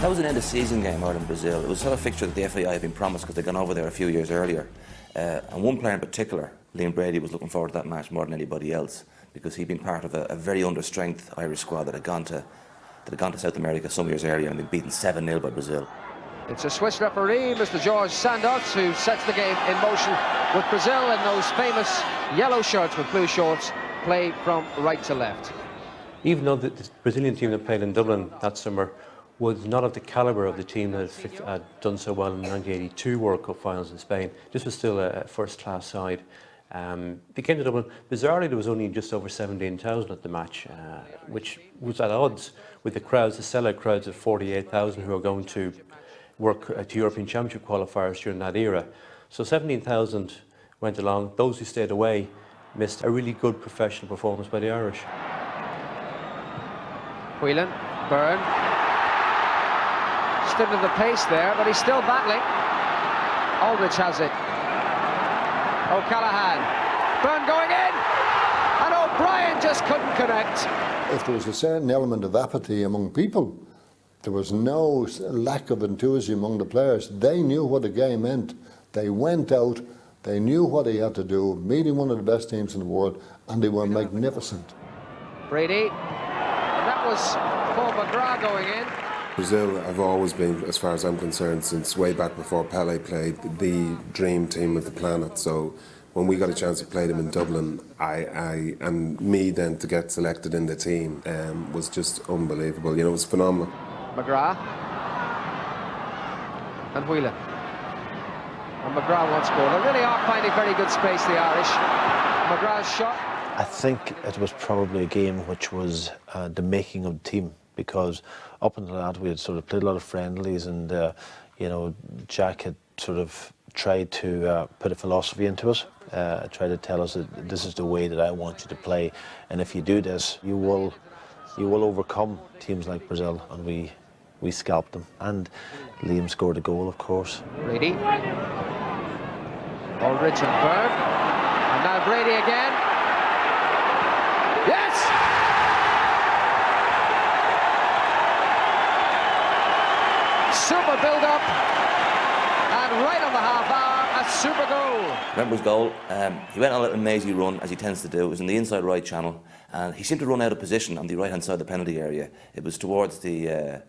That was an end-of-season game, Ireland-Brazil. It was sort of a fixture that the FAI had been promised because they'd gone over there a few years earlier. And one player in particular, Liam Brady, was looking forward to that match more than anybody else because he'd been part of a very under-strength Irish squad that had gone to South America some years earlier and been beaten 7-0 by Brazil. It's a Swiss referee, Mr. George Santos, who sets the game in motion with Brazil in those famous yellow shirts with blue shorts, play from right to left. Even though the Brazilian team that played in Dublin that summer was not of the calibre of the team that had done so well in the 1982 World Cup finals in Spain, this was still a first-class side. They came to Dublin. Bizarrely, there was only just over 17,000 at the match, which was at odds with the crowds, the sellout crowds of 48,000 who were going to work to European Championship qualifiers during that era. So 17,000 went along. Those who stayed away missed a really good professional performance by the Irish. Whelan, Byrne, stood at the pace there, but he's still battling. Aldridge has it. O'Callaghan, Byrne going in, and O'Brien just couldn't connect. If there was a certain element of apathy among people, there was no lack of enthusiasm among the players. They knew what the game meant. They went out, they knew what they had to do, meeting one of the best teams in the world, and they were magnificent. Brady, and that was Paul McGrath going in. Brazil have always been, as far as I'm concerned, since way back before Pelé played, the dream team of the planet. So when we got a chance to play them in Dublin, and me then to get selected in the team was just unbelievable. You know, it was phenomenal. McGrath and Whelan. And McGrath once more. They really are finding very good space, the Irish. McGrath's shot. I think it was probably a game which was the making of the team, because up until that we had sort of played a lot of friendlies, and you know, Jack had sort of tried to put a philosophy into us, tried to tell us that this is the way that I want you to play, and if you do this, you will overcome teams like Brazil, and we scalped them. And Liam scored a goal, of course. Brady, Aldridge and Byrne, and now Brady again. Yes! Super build-up, and right on the half hour, a super goal. Remember his goal? He went on a little mazy run, as he tends to do. It was in the inside right channel, and he seemed to run out of position on the right-hand side of the penalty area. It was towards the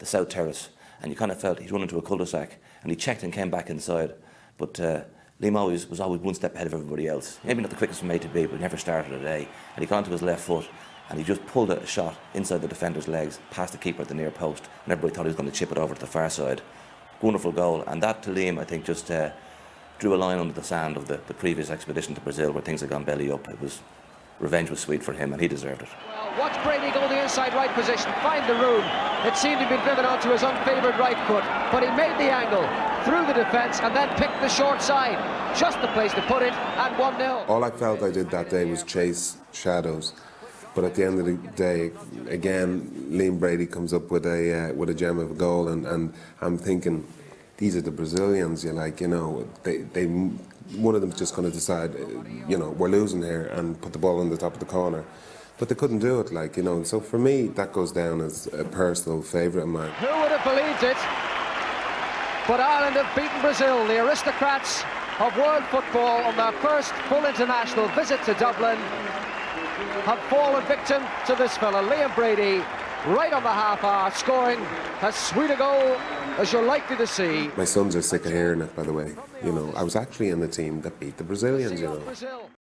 south terrace, and you kind of felt he'd run into a cul-de-sac, and he checked and came back inside. But Liam was always one step ahead of everybody else. Maybe not the quickest from A to B, but he never started a day. And he got onto his left foot, and he just pulled a shot inside the defender's legs, past the keeper at the near post, and everybody thought he was going to chip it over to the far side. Wonderful goal, and that to Liam, I think, just drew a line under the sand of the previous expedition to Brazil, where things had gone belly up. Revenge was sweet for him, and he deserved it. Well, watch Brady go the inside right position, find the room. It seemed to be driven onto his unfavoured right foot, but he made the angle through the defence and then picked the short side. Just the place to put it, and 1-0. All I felt I did that day was chase shadows. But at the end of the day, again, Liam Brady comes up with a gem of a goal, and I'm thinking, these are the Brazilians. You're like, you know, they one of them's just going to decide, you know, we're losing here, and put the ball on the top of the corner. But they couldn't do it, like, you know. So for me, that goes down as a personal favourite of mine. Who would have believed it? But Ireland have beaten Brazil, the aristocrats of world football, on their first full international visit to Dublin. Have fallen victim to this fella, Liam Brady, right on the half hour, scoring as sweet a goal as you're likely to see. My sons are sick of hearing it, by the way. You know, I was actually in the team that beat the Brazilians, you know.